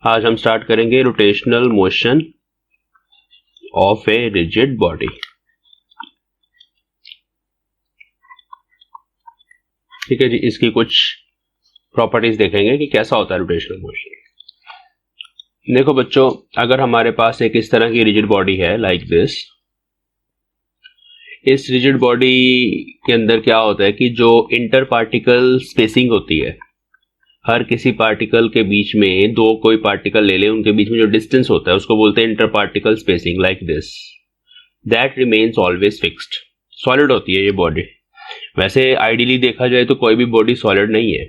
आज हम स्टार्ट करेंगे rotational motion of a rigid body. ठीक है जी, इसकी कुछ प्रॉपर्टीज देखेंगे कि कैसा होता है रोटेशनल मोशन। देखो बच्चों, अगर हमारे पास एक इस तरह की रिजिड बॉडी है लाइक दिस, इस रिजिड बॉडी के अंदर क्या होता है कि जो इंटर पार्टिकल स्पेसिंग होती है, हर किसी पार्टिकल के बीच में दो कोई पार्टिकल ले ले, उनके बीच में जो डिस्टेंस होता है उसको बोलते हैं inter particle spacing like this, that remains always fixed. Solid होती है ये बॉडी। वैसे आइडियली देखा जाए तो कोई भी बॉडी सॉलिड नहीं है।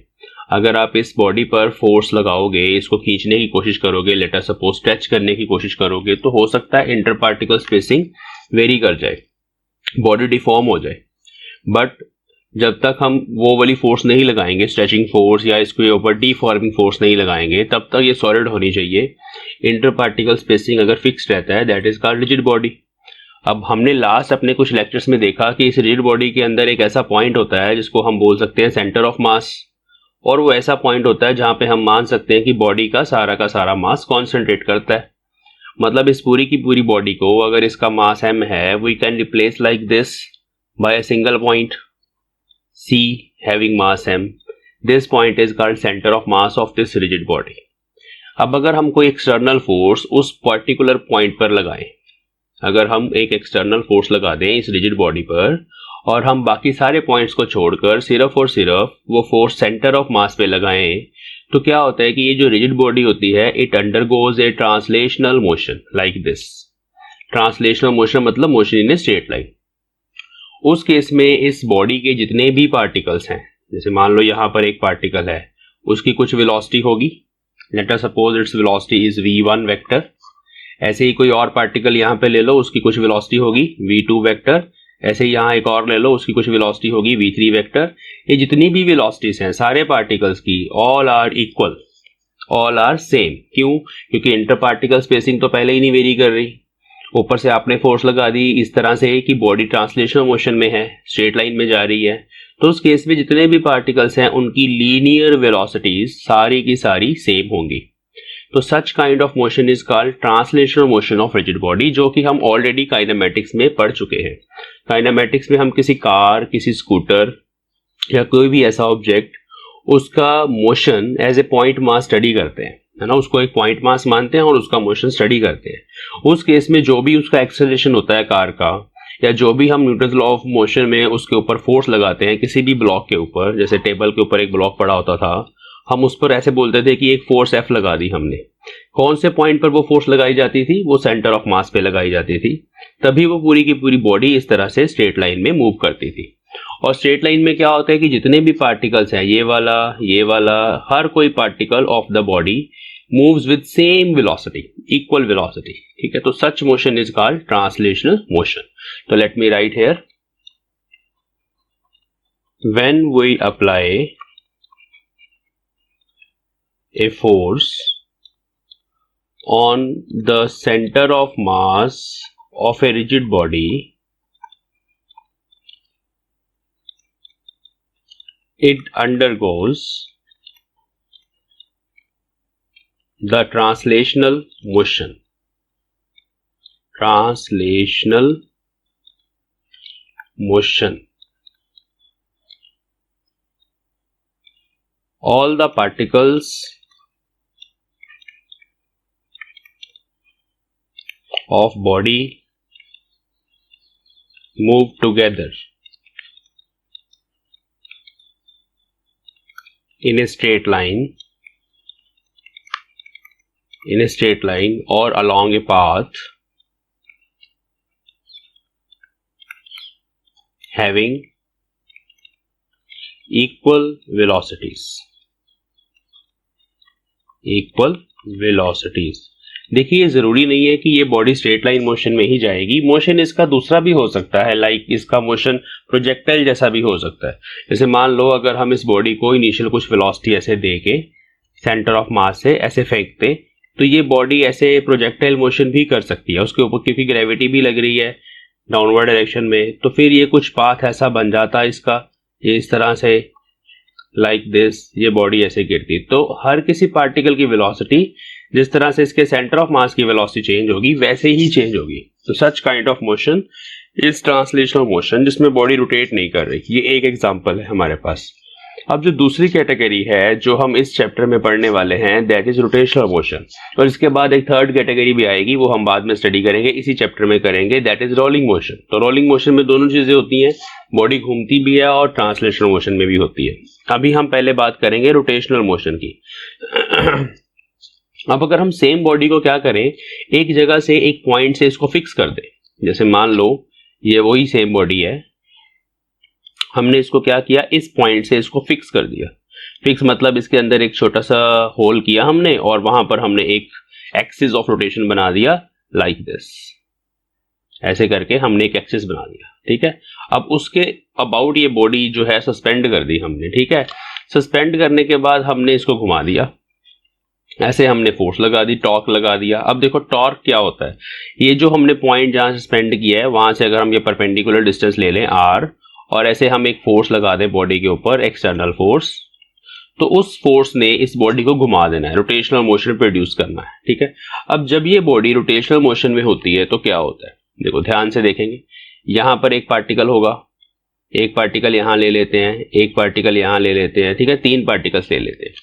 अगर आप इस बॉडी पर फोर्स लगाओगे, इसको खींचने की कोशिश करोगे, लेट अस सपोज स्ट्रेच करने की कोशिश करोगे, तो हो सकता है इंटर पार्टिकल स्पेसिंग वेरी कर जाए, बॉडी डिफॉर्म हो जाए। बट जब तक हम वो वाली फोर्स नहीं लगाएंगे, स्ट्रेचिंग फोर्स या इसके ऊपर डीफॉर्मिंग फोर्स नहीं लगाएंगे, तब तक ये सॉलिड होनी चाहिए। इंटर पार्टिकल स्पेसिंग अगर फिक्स रहता है, that is called rigid body. अब हमने लास्ट अपने कुछ लेक्चर्स में देखा कि इस रिजिड बॉडी के अंदर एक ऐसा पॉइंट होता है जिसको हम बोल सकते हैं सेंटर ऑफ मास, और वो ऐसा पॉइंट होता है जहां पे हम मान सकते हैं कि बॉडी का सारा मास कॉन्सेंट्रेट करता है। मतलब इस पूरी की पूरी बॉडी को, अगर इसका मास m है, we can replace like this by a single point C having mass m. This point is called center of mass of this rigid body. अब अगर हम कोई एक्सटर्नल फोर्स उस पर्टिकुलर पॉइंट पर लगाएं, अगर हम एक एक्सटर्नल फोर्स लगा दें इस रिजिड बॉडी पर और हम बाकी सारे पॉइंट्स को छोड़कर सिर्फ और सिर्फ वो फोर्स सेंटर ऑफ मास पे लगाएं, तो क्या होता है कि ये जो रिजिड बॉडी होती है, it undergoes a translational motion like this. Translational motion मतलब motion in a straight line. उस केस में इस बॉडी के जितने भी पार्टिकल्स हैं, जैसे मान लो यहाँ पर एक पार्टिकल है, उसकी कुछ वेलोसिटी होगी, late us suppose its velocity is v1 vector. ऐसे ही कोई और पार्टिकल यहाँ पे ले लो, उसकी कुछ वेलोसिटी होगी v2 वेक्टर। ऐसे ही यहाँ एक और ले लो, उसकी कुछ वेलोसिटी होगी v3 वेक्टर। ये जितनी भी वेलोसिटीज हैं सारे पार्टिकल्स की, all are equal, all are same. क्यों? क्योंकि इंटर पार्टिकल स्पेसिंग तो पहले ही नहीं वेरी कर रही, ऊपर से आपने फोर्स लगा दी इस तरह से कि बॉडी ट्रांसलेशनल मोशन में है, स्ट्रेट लाइन में जा रही है। तो उस केस में जितने भी पार्टिकल्स हैं उनकी लीनियर वेलोसिटीज सारी की सारी सेम होंगी। तो such kind of motion is called translational motion of rigid body, जो कि हम ऑलरेडी काइनेमेटिक्स में पढ़ चुके हैं। काइनेमेटिक्स में हम किसी कार, किसी स्कूटर या कोई भी ऐसा ऑब्जेक्ट, उसका motion as a point mass study करते हैं, है ना, उसको एक पॉइंट मास मानते हैं और उसका मोशन स्टडी करते हैं। उस केस में जो भी उसका एक्सेलरेशन होता है कार का, या जो भी हम न्यूटन्स लॉ ऑफ मोशन में उसके ऊपर फोर्स लगाते हैं किसी भी ब्लॉक के ऊपर, जैसे टेबल के ऊपर एक ब्लॉक पड़ा होता था, हम उस पर ऐसे बोलते थे कि एक फोर्स F लगा दी हमने। कौन से पॉइंट पर वो फोर्स लगाई जाती थी? वो सेंटर ऑफ मास पे लगाई जाती थी। तभी वो पूरी की पूरी बॉडी इस तरह से स्ट्रेट लाइन में मूव करती थी। और स्ट्रेट लाइन में क्या होता है कि जितने भी पार्टिकल्स हैं, ये वाला, हर कोई particle of the body moves with same velocity, equal velocity. ठीक है, तो such motion is called translational motion. So let me write here. When we apply a force on the center of mass of a rigid body, it undergoes the translational motion. Translational motion. All the particles of body move together in a straight line, or along a path having equal velocities. देखिए, जरूरी नहीं है कि ये body straight line motion में ही जाएगी। Motion इसका दूसरा भी हो सकता है, लाइक इसका मोशन प्रोजेक्टाइल जैसा भी हो सकता है। जैसे मान लो अगर हम इस बॉडी को इनिशियल कुछ वेलोसिटी ऐसे दे के सेंटर ऑफ मास से ऐसे फेंकते, तो ये बॉडी ऐसे प्रोजेक्टाइल मोशन भी कर सकती है। उसके ऊपर क्योंकि ग्रेविटी भी लग रही है डाउनवर्ड डायरेक्शन में, तो फिर ये कुछ पाथ ऐसा बन जाता है इसका, ये इस तरह से लाइक दिस, ये बॉडी ऐसे गिरती। तो हर किसी पार्टिकल की वेलोसिटी जिस तरह से इसके सेंटर ऑफ मास की वेलोसिटी चेंज होगी वैसे ही चेंज होगी। तो such kind of motion is translational motion, जिसमें बॉडी रोटेट नहीं कर रही। ये एक एग्जांपल है हमारे पास। अब जो दूसरी कैटेगरी है जो हम इस चैप्टर में पढ़ने वाले हैं, दैट इज रोटेशनल मोशन। और इसके बाद एक थर्ड कैटेगरी भी आएगी, वो हम बाद में स्टडी करेंगे, इसी चैप्टर में करेंगे, दैट इज रोलिंग मोशन। तो रोलिंग मोशन में दोनों चीजें होती हैं, बॉडी घूमती भी है और ट्रांसलेशनल मोशन में भी होती है। अभी हम पहले बात करेंगे रोटेशनल मोशन की। अब अगर हम सेम बॉडी को क्या करें, एक जगह से एक पॉइंट से इसको फिक्स कर दें। जैसे मान लो ये वही सेम बॉडी है, हमने इसको क्या किया, इस पॉइंट से इसको फिक्स कर दिया। फिक्स मतलब इसके अंदर एक छोटा सा होल किया हमने और वहां पर हमने एक एक्सिस ऑफ रोटेशन बना दिया लाइक दिस। ऐसे करके हमने एक एक्सिस बना दिया, ठीक है। अब उसके अबाउट ये बॉडी जो है सस्पेंड कर दी हमने, ठीक है। सस्पेंड करने के बाद हमने इसको घुमा दिया, ऐसे हमने फोर्स लगा दी, टॉर्क लगा दिया। अब देखो टॉर्क क्या होता है, ये जो हमने पॉइंट जहां सस्पेंड किया है वहां से अगर हम ये परपेंडिकुलर डिस्टेंस ले लें r, और ऐसे हम एक फोर्स लगा दें बॉडी के ऊपर, एक्सटर्नल फोर्स, तो उस फोर्स ने इस बॉडी को घुमा देना है, रोटेशनल मोशन प्रोड्यूस करना है, ठीक है। अब जब ये बॉडी रोटेशनल मोशन में होती है तो क्या होता है, देखो ध्यान से देखेंगे। यहां पर एक पार्टिकल होगा, एक पार्टिकल यहां ले लेते हैं, एक पार्टिकल यहां ले लेते हैं, ठीक है, 3 पार्टिकल्स ले लेते हैं।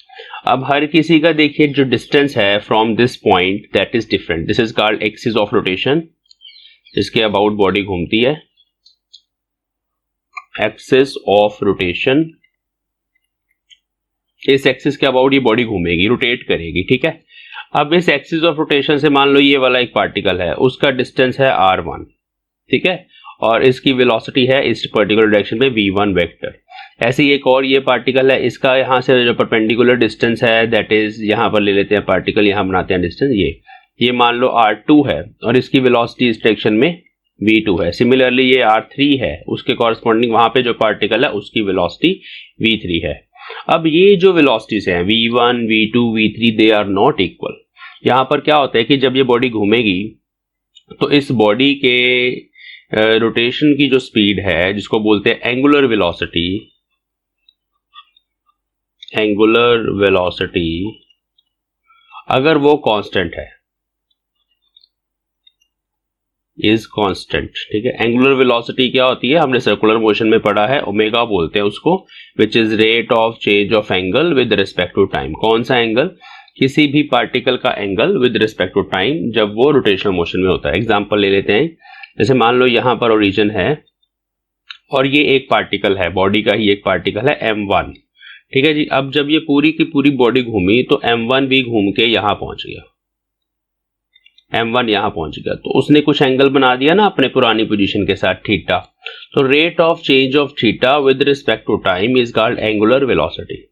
अब हर किसी का देखिए जो डिस्टेंस है from this point that is different, this is called axis of rotation. इसके अबाउट बॉडी घूमती है, एक्सिस ऑफ रोटेशन। इस एक्सिस के अबाउट ये बॉडी घूमेगी, रोटेट करेगी, ठीक है। अब इस एक्सिस ऑफ रोटेशन से मान लो ये वाला एक पार्टिकल है, उसका डिस्टेंस है r1, ठीक है, और इसकी वेलोसिटी है इस पर्टिकुलर डायरेक्शन में v1 वेक्टर। ऐसे ही एक और ये पार्टिकल है, इसका यहां से जो परपेंडिकुलर डिस्टेंस है दैट इज, यहां पर ले लेते हैं पार्टिकल, यहां बनाते हैं डिस्टेंस, ये मान लो r2 है और इसकी वेलोसिटी इस डायरेक्शन में v2 है। सिमिलरली ये r3 है, उसके कॉरस्पॉन्डिंग वहां पे जो पार्टिकल है उसकी वेलोसिटी v3 है। अब ये जो वेलोसिटीज हैं v1, v2, v3, they are not equal. यहां पर क्या होता है कि जब ये बॉडी घूमेगी तो इस बॉडी के रोटेशन की जो स्पीड है जिसको बोलते हैं एंगुलर वेलोसिटी, एंगुलर वेलोसिटी अगर वो कांस्टेंट है, इज कांस्टेंट, ठीक है। एंगुलर वेलोसिटी क्या होती है, हमने सर्कुलर मोशन में पढ़ा है, ओमेगा बोलते हैं उसको, which is rate of change of angle with respect to time. कौन सा एंगल, किसी भी पार्टिकल का angle with respect to time जब वो रोटेशनल मोशन में होता है। एग्जांपल ले लेते हैं, जैसे मान लो यहां पर ओरिजिन है और ये एक पार्टिकल है, बॉडी का ही एक पार्टिकल है m1, ठीक है जी। अब जब ये पूरी की पूरी बॉडी घूमी तो m1 भी घूम के यहां पहुंच गया, m1 यहां पहुंच गया, तो उसने कुछ एंगल बना दिया ना अपने पुरानी पोजीशन के साथ, थीटा। तो rate of change of theta with respect to time is called angular velocity.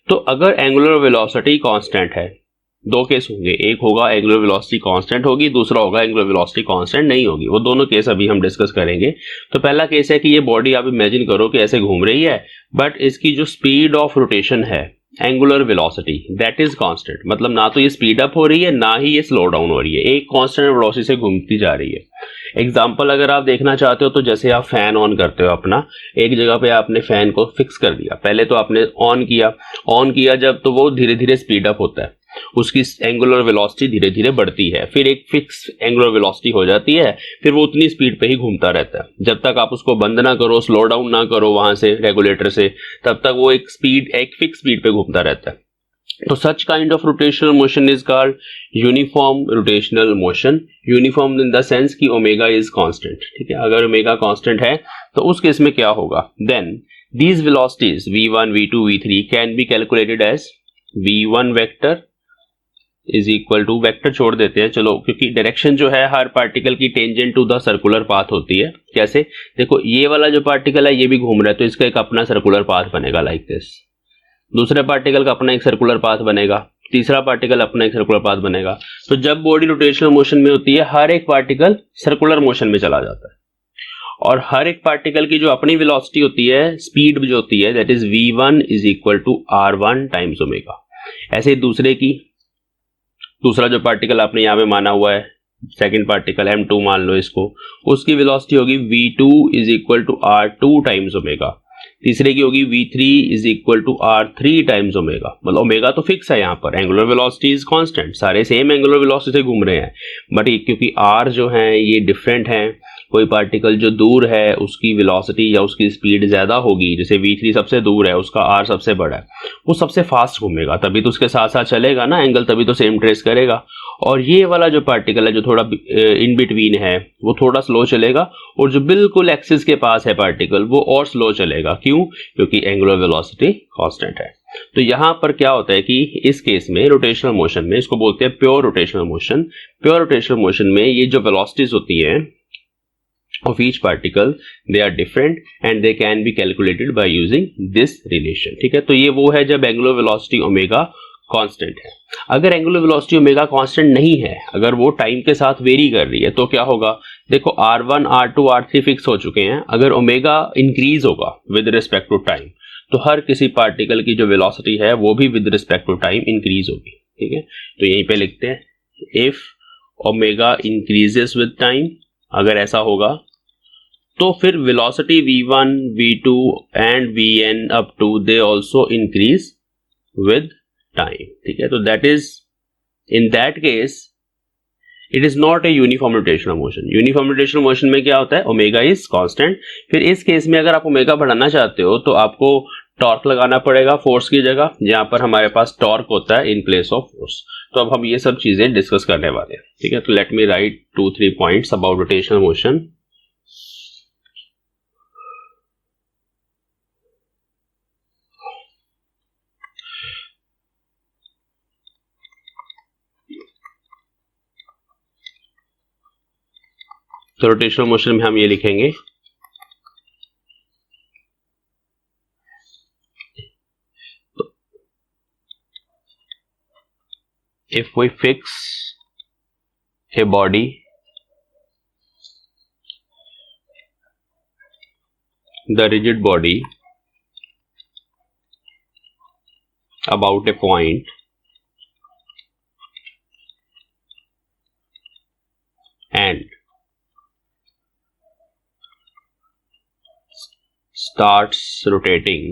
तो अगर एंगुलर वेलोसिटी कांस्टेंट है, दो केस होंगे, एक होगा एंगुलर वेलोसिटी कांस्टेंट होगी, दूसरा होगा एंगुलर वेलोसिटी कांस्टेंट नहीं होगी। वो दोनों केस अभी हम डिस्कस करेंगे। तो पहला केस है कि ये बॉडी आप इमेजिन करो कि ऐसे घूम रही है, बट इसकी जो स्पीड ऑफ रोटेशन है, angular velocity, that is constant. मतलब ना तो ये स्पीड अप हो रही है ना ही ये स्लो डाउन हो रही है, एक कांस्टेंट वेलोसिटी से घूमती जा रही है। एग्जांपल अगर आप देखना चाहते हो तो जैसे आप फैन ऑन करते हो अपना, एक जगह पे आपने फैन को फिक्स कर दिया, पहले तो आपने ऑन किया जब, तो वो धीरे धीरे स्पीड अप होता है, उसकी एंगुलर वेलोसिटी धीरे धीरे बढ़ती है, फिर एक फिक्स एंगुलर वेलोसिटी हो जाती है, फिर वो उतनी स्पीड पे ही घूमता रहता है जब तक आप उसको बंद ना करो, स्लो डाउन ना करो वहां से रेगुलेटर से, तब तक वो एक फिक्स स्पीड पे घूमता रहता है। तो such kind of rotational motion is called uniform rotational motion. Uniform in the sense कि ओमेगा इज कांस्टेंट, ठीक है। अगर ओमेगा कांस्टेंट है तो उस केस में क्या होगा, then these velocities v1, v2, v3 can be calculated as v1 vector is equal to, vector छोड़ देते हैं चलो, क्योंकि डायरेक्शन जो है हर पार्टिकल की tangent to the circular path होती है। कैसे, देखो ये वाला जो पार्टिकल है ये भी घूम रहा है तो इसका एक अपना सर्कुलर पाथ बनेगा लाइक दिस, दूसरे पार्टिकल का अपना एक सर्कुलर पाथ बनेगा, तीसरा पार्टिकल अपना एक सर्कुलर पाथ बनेगा। तो जब बॉडी रोटेशनल मोशन में होती है हर एक पार्टिकल सर्कुलर मोशन में चला जाता है, और हर एक पार्टिकल की जो अपनी वेलोसिटी होती है, स्पीड जो होती है, that is v1 is equal to r1 times omega. ऐसे दूसरा जो पार्टिकल आपने यहाँ पे माना हुआ है, सेकंड पार्टिकल m2 मान लो इसको, उसकी वेलोसिटी होगी v2 is equal to r2 times omega. तीसरे की होगी v3 is equal to r3 times omega, मतलब ओमेगा तो फिक्स है यहाँ पर, एंगुलर वेलोसिटी इज कांस्टेंट, सारे सेम एंगुलर वेलोसिटी से घूम रहे हैं, बट क्योंकि r जो है ये डिफरेंट है, कोई पार्टिकल जो दूर है उसकी वेलोसिटी या उसकी स्पीड ज्यादा होगी, जैसे v3 सबसे दूर है, उसका r सबसे बड़ा है, वो सबसे फास्ट घूमेगा, तभी तो उसके साथ साथ चलेगा ना एंगल, तभी तो सेम ट्रेस करेगा। और ये वाला जो पार्टिकल है जो थोड़ा इन बिटवीन है वो थोड़ा स्लो चलेगा, और जो बिल्कुल एक्सिस के पास है पार्टिकल वो और स्लो चलेगा। क्यों? क्योंकि एंगुलर वेलोसिटी कांस्टेंट है। तो यहां पर क्या होता है कि इस केस में रोटेशनल मोशन में, इसको बोलते हैं pure rotational motion, pure rotational motion में ये जो वेलोसिटीज होती है of each particle they are different and they can be calculated by using this relation। ठीक है, तो ये वो है जब एंगुलर वेलोसिटी ओमेगा कांस्टेंट है। अगर एंगुलर वेलोसिटी ओमेगा कांस्टेंट नहीं है, अगर वो टाइम के साथ वेरी कर रही है, तो क्या होगा? देखो r1 r2 r3 फिक्स हो चुके हैं, अगर ओमेगा इंक्रीज होगा विद रिस्पेक्ट टू टाइम, तो हर किसी पार्टिकल की जो वेलोसिटी है वो भी with respect to time increase होगी। ठीक है, तो यहीं पे लिखते हैं if omega increases with time, अगर ऐसा होगा तो फिर velocity v1 v2 and vn up to they also increase with time. ठीक है, तो that is in that case it is not a uniform rotational motion. Uniform rotational motion में क्या होता है? Omega is constant. फिर इस केस में अगर आप ओमेगा बढ़ाना चाहते हो तो आपको टॉर्क लगाना पड़ेगा फोर्स की जगह, जहां पर हमारे पास टॉर्क होता है इन प्लेस ऑफ फोर्स। तो अब हम ये सब चीजें डिस्कस करने वाले हैं। ठीक है, तो let me right 2-3 points about rotational motion. तो रोटेशनल मोशन में हम ये लिखेंगे if we fix a body the rigid body about a point and starts rotating,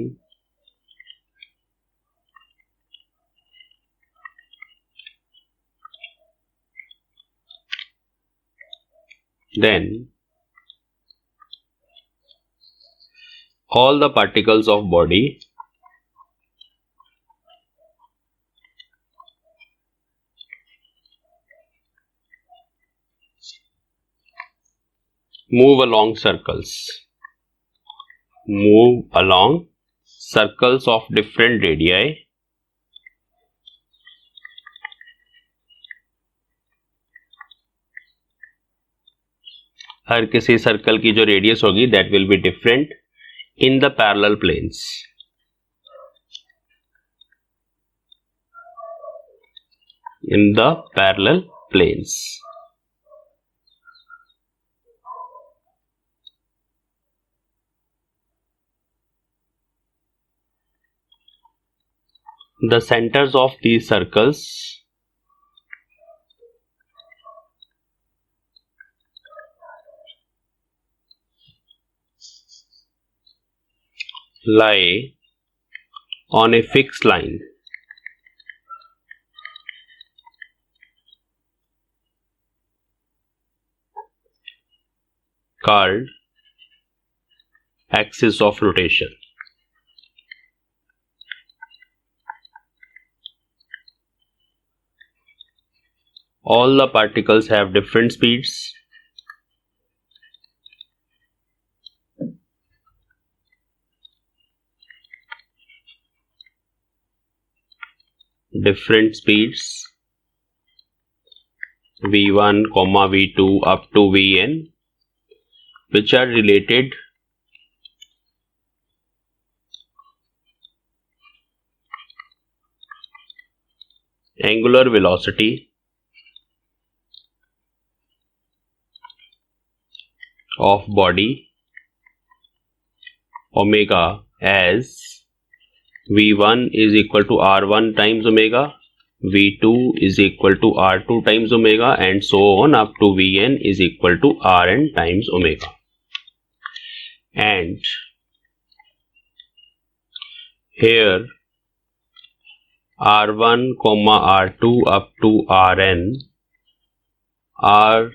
then all the particles of body move along circles of different radii हर किसी circle की जो radius होगी that will be different in the parallel planes. in the parallel planes। The centers of these circles lie on a fixed line called axis of rotation। All the particles have different speeds, v1, v2 up to vn, which are related angular velocity of body omega as v1 is equal to r1 times omega, v2 is equal to r2 times omega, and so on up to vn is equal to rn times omega। And here r1, r2 up to rn are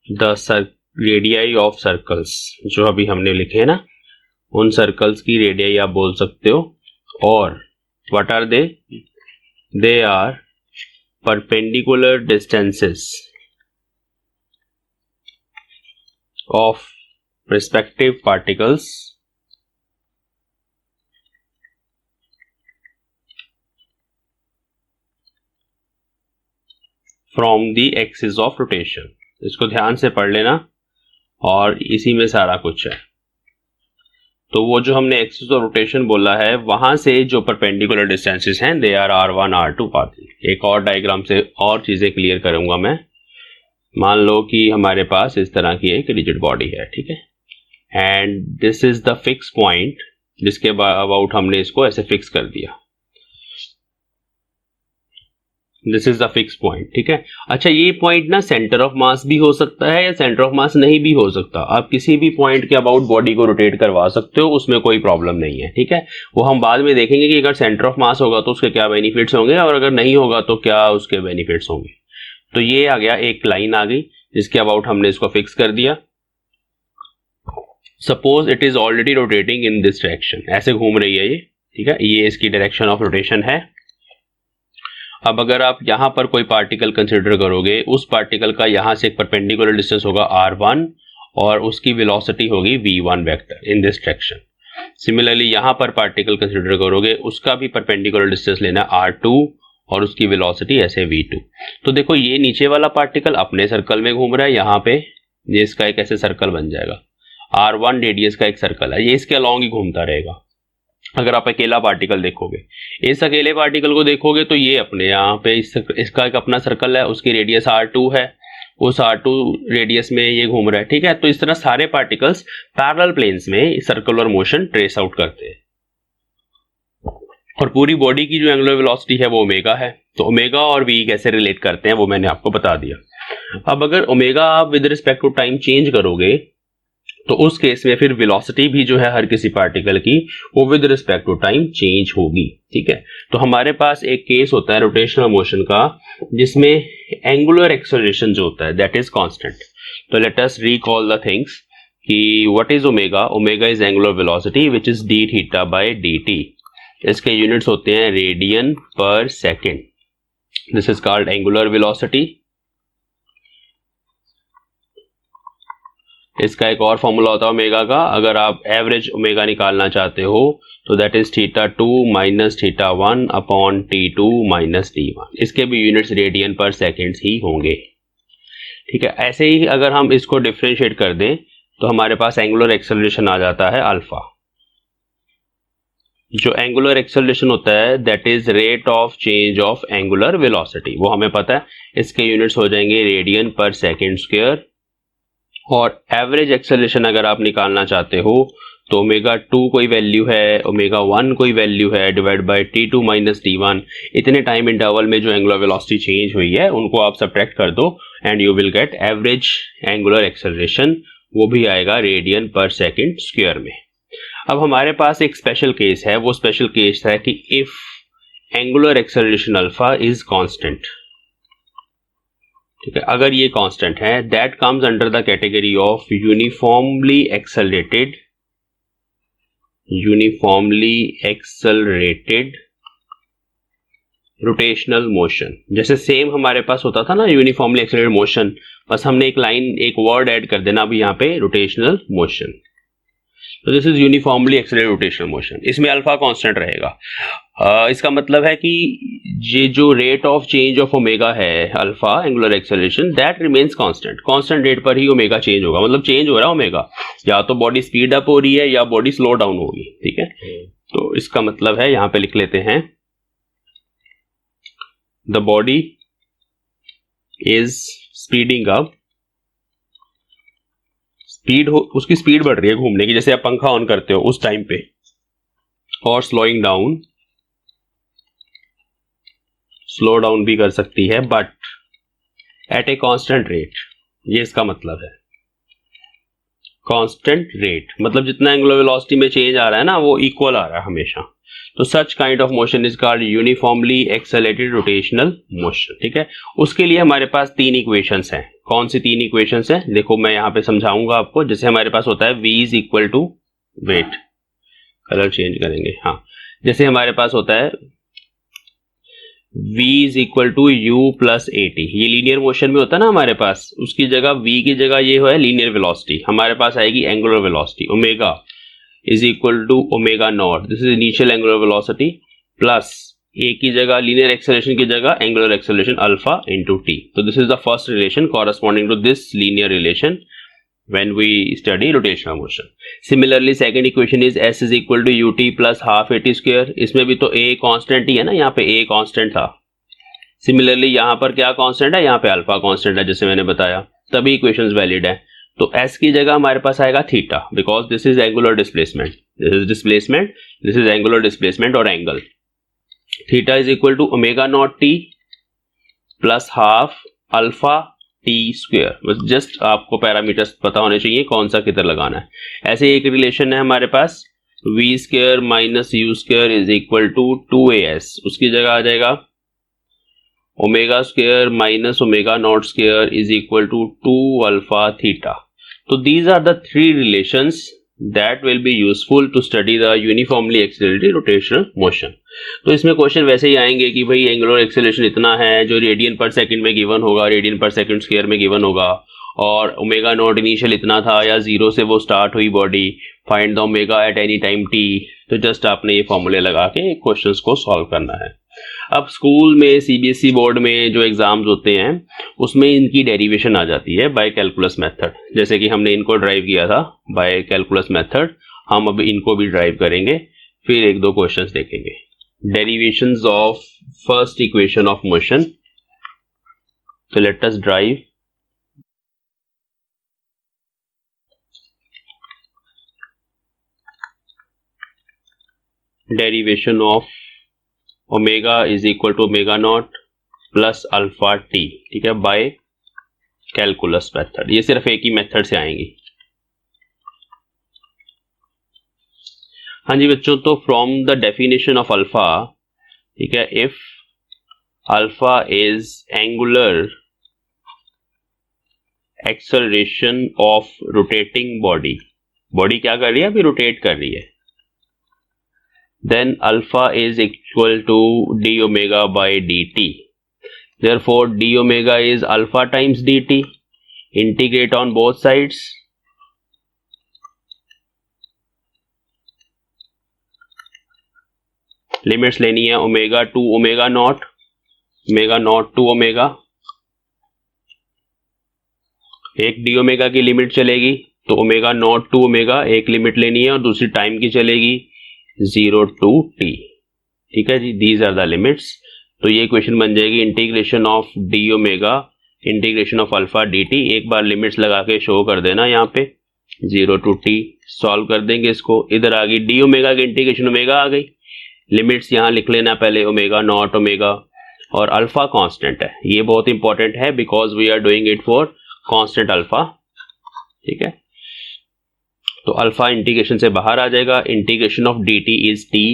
the radii of circles, जो अभी हमने लिखे हैं ना, उन circles की radii आप बोल सकते हो. और what are they? They are perpendicular distances of respective particles from the axis of rotation. इसको ध्यान से पढ़ लेना और इसी में सारा कुछ है. तो वो जो हमने एक्सिस ऑफ रोटेशन बोला है, वहां से जो परपेंडिकुलर डिस्टेंसेस हैं they are r1, r2, r3. एक और डायग्राम से और चीजें क्लियर करूंगा मैं. मान लो कि हमारे पास इस तरह की एक रिजिड बॉडी है, ठीक है, and this is the fix point, जिसके अबाउट हमने इसको ऐसे फिक्स कर दिया. This is the fix point, ठीक है. अच्छा, ये पॉइंट ना सेंटर ऑफ मास भी हो सकता है या सेंटर ऑफ मास नहीं भी हो सकता. आप किसी भी पॉइंट के अबाउट बॉडी को रोटेट करवा सकते हो, उसमें कोई प्रॉब्लम नहीं है, ठीक है. वो हम बाद में देखेंगे कि अगर सेंटर ऑफ मास होगा तो उसके क्या बेनिफिट्स होंगे और अगर नहीं होगा तो क्या उसके बेनिफिट्स होंगे. तो ये आ गया, एक लाइन आ गई जिसके अबाउट हमने इसको फिक्स कर दिया. Suppose it is already rotating in this direction, ऐसे घूम रही है ये, ठीक है, ये इसकी डायरेक्शन ऑफ रोटेशन है. अब अगर आप यहां पर कोई पार्टिकल कंसिडर करोगे, उस पार्टिकल का यहां से एक परपेंडिकुलर डिस्टेंस होगा r1 और उसकी वेलोसिटी होगी v1 vector in this direction. Similarly यहां पर पार्टिकल कंसिडर करोगे, उसका भी परपेंडिकुलर डिस्टेंस लेना r2 और उसकी वेलोसिटी ऐसे v2. तो देखो ये नीचे वाला पार्टिकल अपने सर्कल में घूम रहा है, यहाँ पे ये इसका एक ऐसे सर्कल बन जाएगा. r1 रेडियस का एक सर्कल है, ये इसके अलॉन्ग ही घूमता रहेगा. अगर आप अकेला पार्टिकल देखोगे, इस अकेले पार्टिकल को देखोगे तो ये अपने यहाँ पे इसका एक अपना सर्कल है, उसकी रेडियस r2 है, उस r2 रेडियस में ये घूम रहा है, ठीक है. तो इस तरह सारे पार्टिकल्स पैरेलल प्लेन्स में सर्कुलर मोशन ट्रेस आउट करते हैं. और पूरी बॉडी की जो एंगुलर वेलोसिटी है वो ओमेगा है. तो ओमेगा और v कैसे रिलेट करते हैं वो मैंने आपको बता दिया. अब अगर ओमेगा आप with respect to time change करोगे तो उस केस में फिर वेलोसिटी भी जो है हर किसी पार्टिकल की वो with respect to time change होगी, ठीक है. तो हमारे पास एक केस होता है रोटेशनल मोशन का जिसमें एंगुलर एक्सेलरेशन जो होता है दैट इज कांस्टेंट. तो let us recall the things कि what is omega. Omega is angular velocity which is d theta by dt. इसके यूनिट्स होते हैं radian per second. This is called angular velocity. इसका एक और फॉर्मूला होता है ओमेगा का. अगर आप एवरेज ओमेगा निकालना चाहते हो तो that is θ2 minus θ1 upon t2 minus t1. इसके भी यूनिट्स रेडियन पर सेकेंड्स ही होंगे, ठीक है. ऐसे ही अगर हम इसको डिफरेंशिएट कर दें तो हमारे पास एंगुलर एक्सेलरेशन आ जाता है अल्फा. जो एंगुलर एक्सेलरेशन होता है that is rate of change of angular velocity, वो हमें पता है. इसके यूनिट्स हो जाएंगे रेडियन पर सेकेंड स्क्वायर. और एवरेज एक्सेलरेशन अगर आप निकालना चाहते हो तो ओमेगा 2 कोई वैल्यू है, ओमेगा 1 कोई वैल्यू है, divide by t2 minus t1. इतने टाइम इंटरवल में जो एंगुलर वेलोसिटी चेंज हुई है उनको आप सब्ट्रैक्ट कर दो and you will gate average angular acceleration. वो भी आएगा रेडियन पर सेकेंड स्क्वायर में. अब हमारे पास एक स्पेशल केस है. वो स्पेशल केस है कि if angular acceleration alpha is constant, ठीक है, अगर ये कांस्टेंट है that comes under the category of uniformly accelerated rotational motion. जैसे सेम हमारे पास होता था ना यूनिफॉर्मली एक्सेलरेटेड मोशन, बस हमने एक लाइन एक वर्ड ऐड कर देना अभी यहाँ पे रोटेशनल मोशन. तो this is uniformly accelerated rotational motion. इसमें अल्फा कांस्टेंट रहेगा. इसका मतलब है कि ये जो rate of change of omega है alpha angular acceleration that remains constant. Constant rate पर ही ओमेगा चेंज होगा, मतलब चेंज हो रहा है ओमेगा, या तो बॉडी स्पीड अप हो रही है या बॉडी स्लो डाउन होगी, ठीक है. तो इसका मतलब है यहां पे लिख लेते हैं the body is speeding up. Speed हो, उसकी स्पीड बढ़ रही है घूमने की, जैसे आप पंखा ऑन करते हो उस टाइम पे, और स्लोइंग डाउन, स्लो डाउन भी कर सकती है but at a constant rate. ये इसका मतलब है. कांस्टेंट रेट, मतलब जितना एंगुलर वेलोसिटी में चेंज आ रहा है ना वो इक्वल आ रहा है हमेशा। तो such kind of motion is called uniformly accelerated rotational motion. ठीक है, उसके लिए हमारे पास तीन इक्वेशंस हैं। कौन सी तीन इक्वेशंस हैं देखो मैं यहाँ पे समझाऊंगा आपको। जैसे हमारे पास होता है v is equal to wait, colour change करेंगे, हाँ, जैसे हमारे पास होता है v is equal to u plus a t, ये लीनियर मोशन में होता है ना हमारे पास, उसकी जगह v की जगह ये है लीनियर वेलोसिटी, हमारे पास आएगी angular velocity omega is equal to omega naught, this is initial angular velocity, plus a की जगह लीनियर एक्सेलरेशन की जगह angular acceleration alpha into t. तो this is the first relation corresponding to this linear relation when we study rotational motion. Similarly, second equation is s is equal to ut plus half at square. इसमें भी तो a constant ही है ना, यहाँ पे a constant था। Similarly यहाँ पर क्या कांस्टेंट है, यहाँ पे अल्फा कांस्टेंट है जैसे मैंने बताया, तभी इक्वेशंस वैलिड है। तो s की जगह हमारे पास आएगा theta, because this is angular displacement, this is displacement, this is angular displacement और angle. Theta is equal to omega naught t plus half alpha t square. बस जस्ट आपको पैरामीटर्स पता होने चाहिए कौन सा किधर लगाना है। ऐसे एक रिलेशन है हमारे पास v square minus u square is equal to 2as, उसकी जगह आ जाएगा omega square minus omega naught square is equal to 2 alpha theta. तो these are the three relations that will be useful to study the uniformly accelerated rotational motion. तो इसमें question वैसे ही आएंगे कि भाई एंगुलर एक्सेलरेशन इतना है जो रेडियन पर सेकंड में गिवन होगा, रेडियन पर सेकंड स्क्वायर में गिवन होगा, और ओमेगा नॉट इनिशियल इतना था या जीरो से वो स्टार्ट हुई body, find the omega at any time T. तो जस्ट आपने ये फॉर्मूले लगा के क्वेश्चंस को सॉल्व करना है। अब स्कूल में सीबीएसई बोर्ड में जो एग्जाम्स होते हैं उसमें इनकी डेरिवेशन आ जाती है बाय कैलकुलस मेथड, जैसे कि हमने इनको ड्राइव किया था बाय कैलकुलस मेथड, हम अब इनको भी ड्राइव करेंगे, फिर एक दो क्वेश्चंस देखेंगे। Derivations of first equation of motion, तो let us derive. Derivation of omega is equal to omega naught plus alpha t, ठीक है, बाय कैलकुलस मेथड। ये सिर्फ एक ही मेथड से आएंगी। हाँ जी बच्चों, तो from the definition of alpha, ठीक है, if alpha is angular acceleration of rotating body, body क्या कर रही है अभी, रोटेट कर रही है, then alpha is equal to d omega by dt. Therefore d omega is alpha times dt. Integrate on both sides. Limits लेनी है omega to omega naught to omega, एक डी ओमेगा की लिमिट चलेगी, तो omega naught to omega एक limit लेनी है, और दूसरी टाइम की चलेगी 0 टू t, ठीक है जी, दीज आर द लिमिट्स। तो ये क्वेश्चन बन जाएगी integration of D omega integration of alpha D T. एक बार लिमिट्स लगा के शो कर देना यहाँ पे 0 टू t, सॉल्व कर देंगे इसको। इधर आ गई डी ओमेगा की इंटीग्रेशन ओमेगा आ गई, लिमिट्स यहाँ लिख लेना पहले ओमेगा नॉट ओमेगा, और अल्फा कांस्टेंट है, ये बहुत इंपॉर्टेंट है because we are doing it for constant alpha, ठीक है। तो अल्फा इंटीग्रेशन से बाहर आ जाएगा, integration of d t is t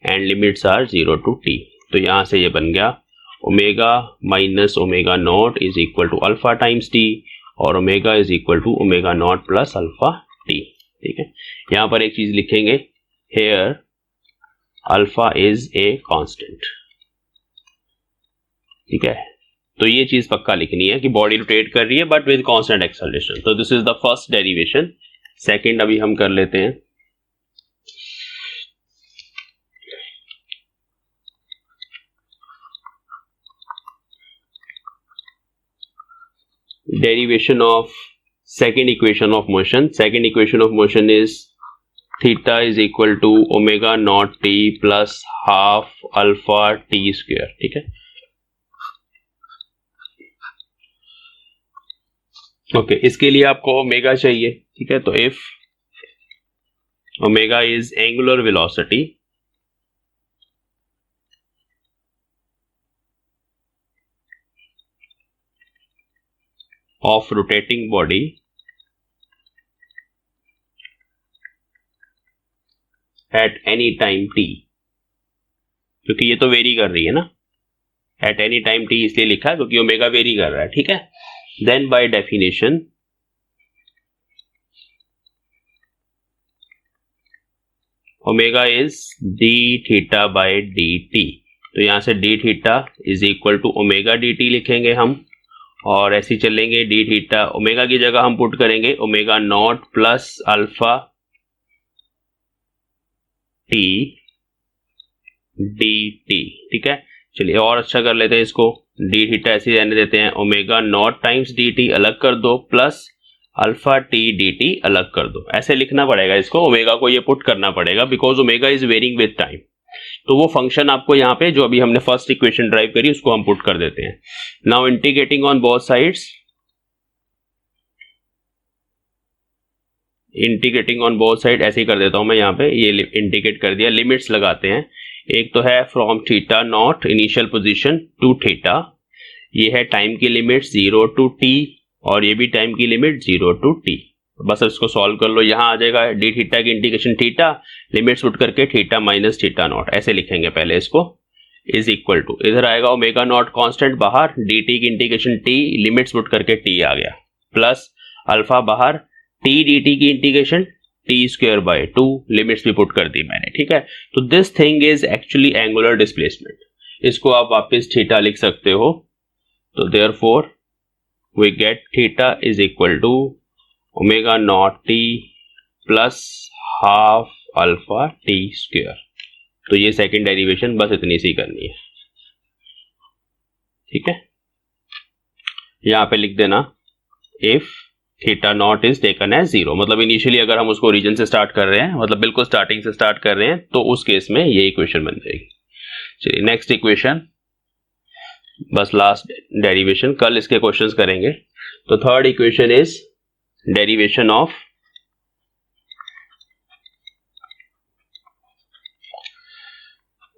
and limits are 0 to t. तो यहां से ये बन गया omega minus omega naught is equal to alpha times t, और omega is equal to omega naught plus alpha t, ठीक है। यहां पर एक चीज लिखेंगे, here alpha is a constant, ठीक है। तो ये चीज पक्का लिखनी है कि बॉडी रोटेट कर रही है बट विद कांस्टेंट एक्सेलरेशन। तो this is the first derivation. Second अभी हम कर लेते हैं। Derivation of second equation of motion. Second equation of motion is theta is equal to omega naught t plus half alpha t square, ठीक है। Okay, इसके लिए आपको ओमेगा चाहिए, ठीक है। तो if omega is angular velocity of rotating body, at any time T, क्योंकि ये तो वेरी कर रही है ना, एट एनी टाइम टी इसलिए लिखा है क्योंकि ओमेगा वेरी कर रहा है, ठीक है। Then by definition omega is d theta by d t, तो यहां से d theta is equal to omega d t लिखेंगे हम, और ऐसे चलेंगे डी थीटा ओमेगा की जगह हम पुट करेंगे omega naught plus alpha T D T, ठीक है। चलिए और अच्छा कर लेते हैं इसको, डी थीटा ऐसे रहने देते हैं, omega naught times D T अलग कर दो plus alpha T D T अलग कर दो, ऐसे लिखना पड़ेगा इसको, ओमेगा को ये पुट करना पड़ेगा because omega is varying with time. तो वो फंक्शन आपको यहाँ पे जो अभी हमने फर्स्ट इक्वेशन ड्राइव करी उसको हम पुट कर देते हैं। Now integrating on both sides, integrating on both side ऐसे ही कर देता हूं मैं, यहाँ पे ये इंटीग्रेट कर दिया। लिमिट्स लगाते हैं, एक तो है from theta naught initial position to theta, ये है टाइम की लिमिट 0 टू टी, और ये भी टाइम की लिमिट 0 टू टी। बस इसको सॉल्व कर लो, यहाँ आ जाएगा डी थीटा की इंटीग्रेशन थीटा, लिमिट्स पुट करके थीटा माइनस थीटा नॉट ऐसे लिखेंगे पहले इसको, इज इक्वल टू इधर आएगा ओमेगा नॉट कांस्टेंट बाहर, डी टी की इंटीग्रेशन टी, लिमिट्स पुट करके टी आ गया, प्लस अल्फा बाहर, टी डी टी की integration T square by 2, limits भी पुट कर दी मैंने, ठीक है। तो this thing is actually angular displacement, इसको आप वापस थीटा लिख सकते हो, तो therefore we get theta is equal to omega naught t plus half alpha t square. तो ये सेकंड डेरिवेशन बस इतनी सी करनी है, ठीक है। यहां पे लिख देना if theta naught is taken as 0, मतलब इनिशियली अगर हम उसको ओरिजिन से स्टार्ट कर रहे हैं, मतलब बिल्कुल स्टार्टिंग से स्टार्ट कर रहे हैं, तो उस केस में ये इक्वेशन बन जाएगी। चलिए नेक्स्ट इक्वेशन, बस लास्ट डेरिवेशन, कल इसके क्वेश्चंस करेंगे। तो third equation is derivation of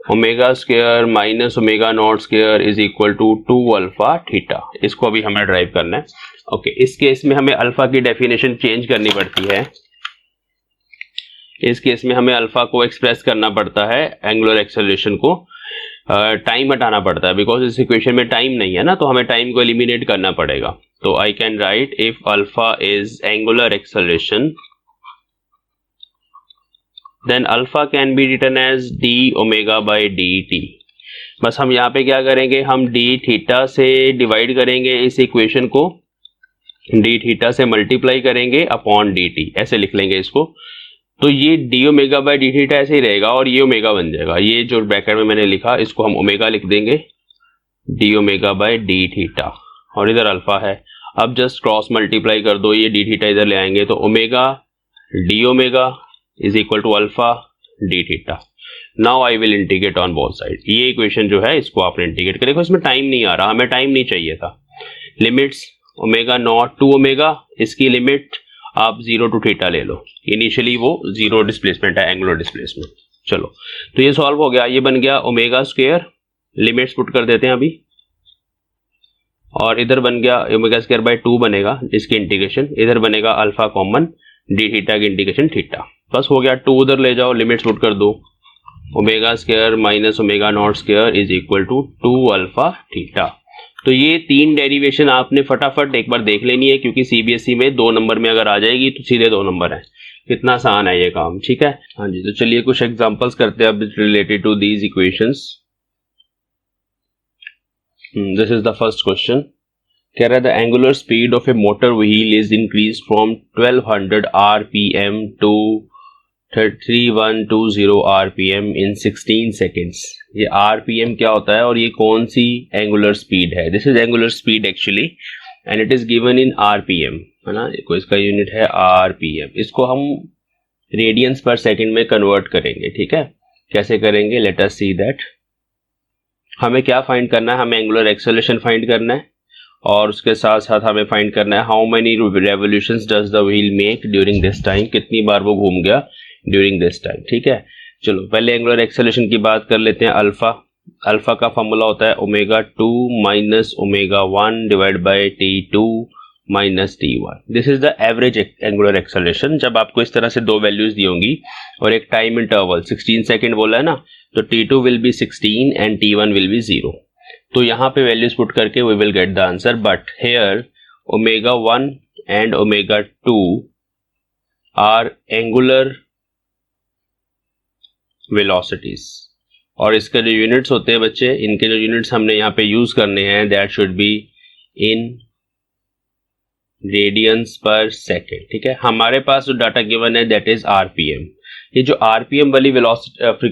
omega square minus omega naught square is equal to 2 alpha theta, इसको अभी हमें ड्राइव करना है। ओके, इस केस में हमें अल्फा की डेफिनेशन चेंज करनी पड़ती है, इस केस में हमें अल्फा को एक्सप्रेस करना पड़ता है, एंगुलर एक्सेलरेशन को टाइम हटाना पड़ता है, बिकॉज इस इक्वेशन में टाइम नहीं है ना, तो हमें टाइम को एलिमिनेट करना पड़ेगा। तो I can write if alpha is angular acceleration then alpha can be written as d omega by d t. बस हम यहाँ पे क्या करेंगे, हम डी थीटा से डिवाइड करेंगे इस इक्वेशन को, डी थीटा से मल्टीप्लाई करेंगे अपॉन डी टी, ऐसे लिख लेंगे इसको। तो ये D omega by D theta ऐसे ही रहेगा और ये ओमेगा बन जाएगा, ये जो ब्रैकेट में मैंने लिखा इसको हम ओमेगा लिख देंगे, D omega by D theta, और इधर अल्फा है। अब जस्ट क्रॉस मल्टीप्लाई कर दो, ये डी थीटा इधर ले आएंगे, तो omega d omega is equal to alpha d theta. Now I will integrate on both side, ये इक्वेशन जो है इसको आपने इंटीग्रेट करेगा, इसमें टाइम नहीं आ रहा, हमें टाइम नहीं चाहिए था। Limits omega naught to omega, इसकी लिमिट आप 0 टू थीटा ले लो, इनिशियली वो 0 डिस्प्लेसमेंट है, एंगुलर डिस्प्लेसमेंट। चलो तो ये सॉल्व हो गया, ये बन गया ओमेगा स्क्वायर, लिमिट्स पुट कर देते हैं अभी, और इधर बन गया ओमेगा स्क्वायर बाय 2 बनेगा इसकी इंटीग्रेशन, इधर बनेगा अल्फा कॉमन, डी थीटा की इंटीग्रेशन थीटा, बस हो गया। 2 उधर ले जाओ, लिमिट्स पुट कर दो, omega square minus omega naught square is equal to 2 alpha theta. तो ये 3 डेरिवेशन आपने फटाफट एक बार देख लेनी है, क्योंकि सीबीएसई में 2 नंबर में अगर आ जाएगी तो सीधे 2 नंबर है, कितना आसान है ये काम, ठीक है। हाँ जी, तो चलिए कुछ एग्जांपल्स करते हैं अब related to these equations. This is the first question, कह रहा है the angular speed of a motor wheel is increase from 1200 RPM to 3120 RPM in 16 seconds. ये आरपीएम क्या होता है और ये कौन सी एंगुलर स्पीड है? This is angular speed actually and it is given in RPM, है ना, इसका यूनिट है आरपीएम। इसको हम रेडियंस पर सेकंड में कन्वर्ट करेंगे, ठीक है। कैसे करेंगे, लेट अस सी दैट। हमें क्या फाइंड करना है, हमें एंगुलर एक्सेलरेशन फाइंड करना है, और उसके साथ साथ हमें फाइंड करना है how many revolutions does the wheel make during this time, कितनी बार वो घूम गया ड्यूरिंग दिस टाइम, ठीक है। चलो पहले एंगुलर एक्सेलरेशन की बात कर लेते हैं। अल्फा का फॉर्मूला होता है omega 2 minus omega 1 divide by T2 minus t1। This is the average angular acceleration. जब आपको इस तरह से दो वैल्यूज दी होंगी और एक टाइम इंटरवल 16 सेकेंड बोला है ना, तो t2 will be 16 and t1 will be 0। तो यहाँ पे वैल्यूज पुट करके we will get the answer, but here omega 1 and omega 2 are angular velocities, और इसके जो यूनिट्स होते हैं बच्चे, इनके जो यूनिट्स हमने यहाँ पे यूज करने हैं, that should be in radiance per second. ठीक है, हमारे पास जो डाटा गिवन है दैट इज आरपीएम। ये जो आरपीएम वाली वेलोसिटी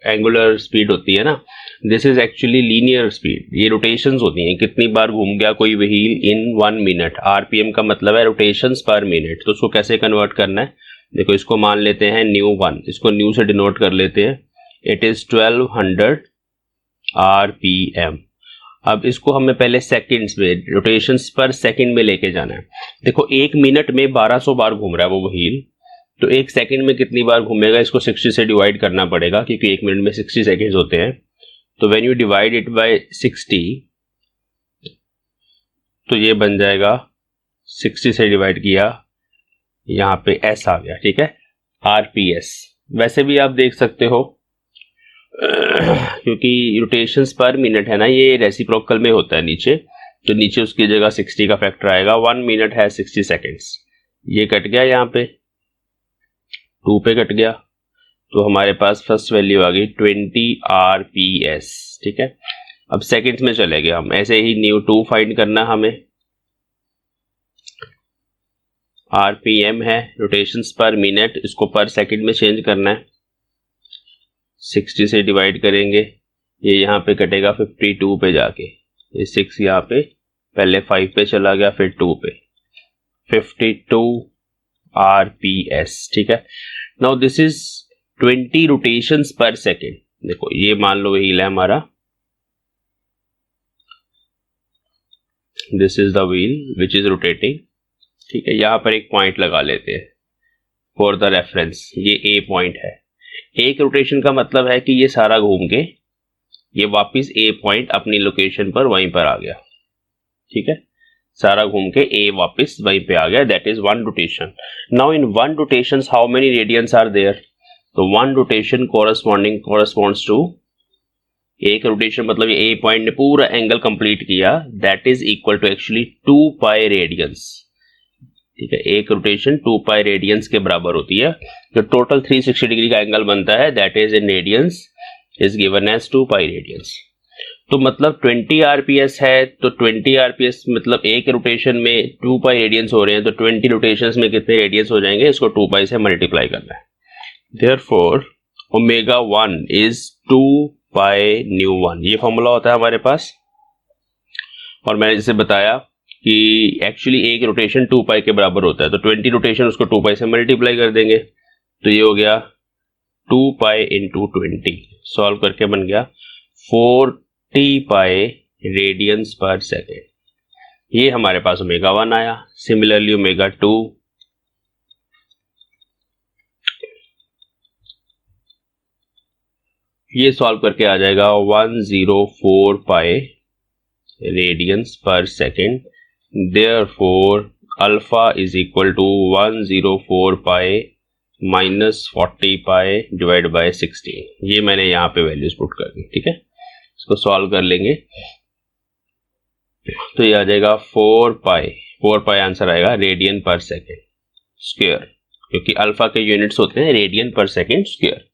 एंगुलर स्पीड होती है ना, this is actually linear speed. ये रोटेशंस होती हैं, कितनी बार घूम गया कोई व्हील इन 1 मिनट। आरपीएम का मतलब है रोटेशंस पर मिनट। तो उसको कैसे कन्वर्ट करना है, देखो इसको मान लेते हैं न्यू1, इसको न्यू से डिनोट कर लेते हैं। It is 1200 RPM. अब इसको हमें पहले सेकंड्स में, रोटेशंस पर सेकंड में लेके जाना है। देखो 1 मिनट में 1200 बार घूम रहा है वो व्हील, तो 1 सेकंड में कितनी बार घूमेगा, इसको 60 से डिवाइड करना पड़ेगा, क्योंकि 1 मिनट में 60 सेकंड्स होते हैं। तो when you divide it by 60, तो ये बन जाएगा 60 से डिवाइड किया, यहाँ पे एस आ गया। ठीक है, आरपीएस। वैसे भी आप देख सकते हो क्योंकि रोटेशंस पर मिनट है ना, ये रेसिप्रोकल में होता है नीचे, तो नीचे उसकी जगह 60 का फैक्टर आएगा। 1 मिनट है 60 सेकेंड्स, ये कट गया, यहाँ पे 2 पे कट गया, तो हमारे पास फर्स्ट वैल्यू आ गई 20 आरपीएस। ठीक है, अब सेकेंड्स में चले गए हम, ऐसे ही न्यू 2 फाइंड करना हमें। आरपीएम है रोटेशंस पर मिनट, इसको पर सेकंड में चेंज करना है। 60 से डिवाइड करेंगे, ये यहाँ पे कटेगा 52 पे जाके, ये 6 यहाँ पे, पहले 5 पे चला गया, फिर 2 पे, 52 आरपीएस। ठीक है, नाउ दिस इज 20 रोटेशंस पर सेकेंड। देखो ये मान लो व्हील है हमारा, this is the wheel which is rotating. ठीक है, यहां पर एक पॉइंट लगा लेते हैं फॉर द रेफरेंस, ये ए पॉइंट है। एक रोटेशन का मतलब है कि ये सारा घूम के ये वापस ए पॉइंट अपनी लोकेशन पर वहीं पर आ गया। ठीक है, सारा घूम के ए वापस वहीं पे आ गया, that is 1 rotation. Now in 1 rotation how many radians are there, तो 1 रोटेशन कोरस्पॉन्ड्स टू, एक रोटेशन मतलब ये ए पॉइंट ने पूरा एंगल कंप्लीट किया, that is equal to actually 2 pi radians. ठीक है, एक रोटेशन 2 पाई रेडियंस के बराबर होती है। जो टोटल 360 डिग्री का एंगल बनता है that is in radians is given as 2 pi radians. तो मतलब 20 आरपीएस है, तो 20 आरपीएस मतलब एक रोटेशन में 2 पाई रेडियंस हो रहे हैं, तो 20 रोटेशंस में कितने रेडियंस हो जाएंगे, इसको 2 पाई से मल्टीप्लाई करना है। Therefore omega 1 is 2 pi nu 1, ये फॉर्मूला होता है हमारे पास। और मैंने जैसे बताया कि एक्चुअली एक रोटेशन 2 पाई के बराबर होता है, तो 20 रोटेशन उसको 2 पाई से मल्टीप्लाई कर देंगे, तो ये हो गया 2 पाई इंटू 20, सॉल्व करके बन गया 40 पाई रेडियंस पर सेकेंड। ये हमारे पास ओमेगा 1 आया। सिमिलरली ओमेगा 2, ये सॉल्व करके आ जाएगा 104 पाई radiance per second. Therefore alpha is equal to 104 pi minus 40 pi divided by 16। ये मैंने यहाँ पे वैल्यूज पुट कर दी। ठीक है, इसको सॉल्व कर लेंगे तो ये आ जाएगा 4 पाई आंसर आएगा रेडियन पर सेकेंड स्क्वायर, क्योंकि अल्फा के यूनिट्स होते हैं रेडियन पर सेकेंड स्क्वायर।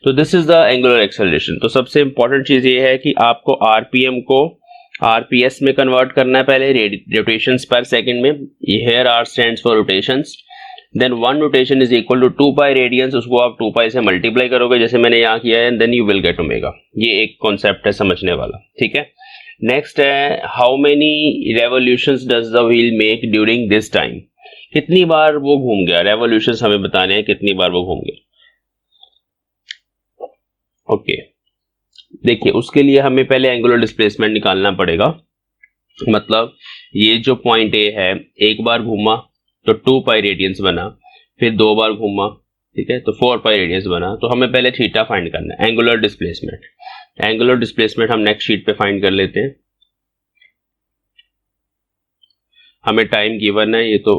तो this is the angular acceleration. तो सबसे इंपॉर्टेंट चीज ये है कि आपको आरपीएम को आरपीएस में कन्वर्ट करना है पहले, रोटेशंस पर सेकंड में। Here r stands for rotations, then 1 rotation is equal to 2 pi radians, उसको आप 2 पाई से मल्टीप्लाई करोगे जैसे मैंने यहाँ किया है, then you will get omega. ये एक कॉन्सेप्ट है समझने वाला। ठीक है, नेक्स्ट है how many revolutions does the wheel make during this time, कितनी बार वो घूम गया। रेवोल्यूशंस हमें बताने हैं कितनी बार वो घूम गया। ओके, देखिए उसके लिए हमें पहले एंगुलर डिस्प्लेसमेंट निकालना पड़ेगा। मतलब ये जो पॉइंट ए है, एक बार घूमा तो 2 पाई रेडियंस बना, फिर 2 बार घूमा, ठीक है, तो 4 पाई रेडियंस बना। तो हमें पहले थीटा फाइंड करना है, एंगुलर डिस्प्लेसमेंट। एंगुलर डिस्प्लेसमेंट हम नेक्स्ट शीट पे फाइंड कर लेते हैं। हमें टाइम गिवन है, ये तो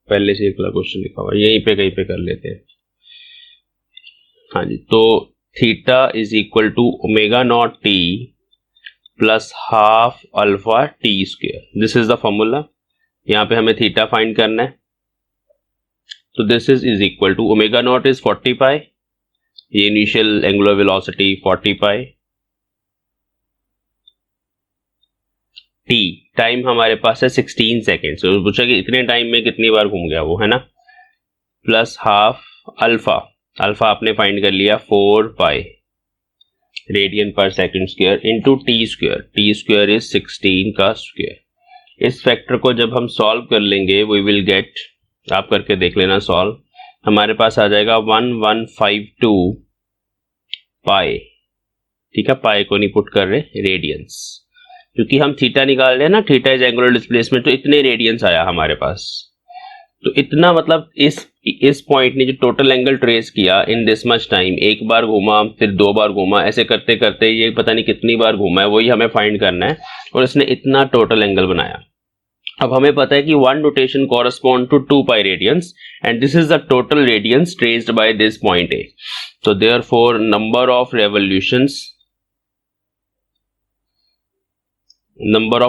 पहले से अगला क्वेश्चन लिखा हुआ है, यहीं पे कहीं पे कर लेते हैं। हाँ जी, तो theta is equal to omega naught t plus half alpha t square, this is the formula. यहाँ पे हमें थीटा फाइंड करना है, तो this is equal to omega naught is 40 pi, ये initial angular velocity 40 pi, t time हमारे पास है 16 सेकेंड, तो पूछा कि इतने टाइम में कितनी बार घूम गया वो, है ना, प्लस हाफ अल्फा, अल्फा आपने फाइंड कर लिया 4 पाई रेडियन पर second square into T square is 16 का स्क्वायर। इस फैक्टर को जब हम सॉल्व कर लेंगे वी विल गेट, आप करके देख लेना सॉल्व, हमारे पास आ जाएगा 1152 पाई, ठीक है, पाई को नहीं पुट कर रहे, रेडियंस, क्योंकि हम थीटा निकाल रहे हैं ना, थीटा इज एंगुलर डिस्प्लेसमेंट, तो इतने रेडियंस आया हमारे पास। तो इतना मतलब इस पॉइंट ने जो टोटल एंगल ट्रेस किया इन दिस मच टाइम, एक बार घूमा फिर 2 बार घूमा, ऐसे करते करते ये पता नहीं कितनी बार घूमा है, वही हमें फाइंड करना है, और इसने इतना टोटल एंगल बनाया। अब हमें पता है कि 1 rotation correspond to 2 pi radians and this is the total radians traced by this point A. So therefore number of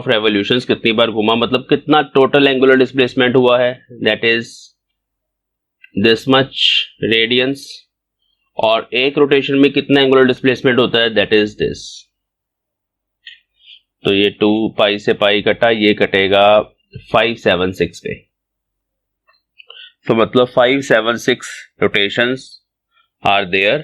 revolutions कितनी बार घूमा, मतलब कितना टोटल एंगुलर डिस्प्लेसमेंट हुआ है, that is this much radians, और एक रोटेशन में कितना एंगुलर डिस्प्लेसमेंट होता है, दैट इज दिस। तो ये 2 पाई से पाई कटा, ये कटेगा 576 पे, तो मतलब 576 rotations are there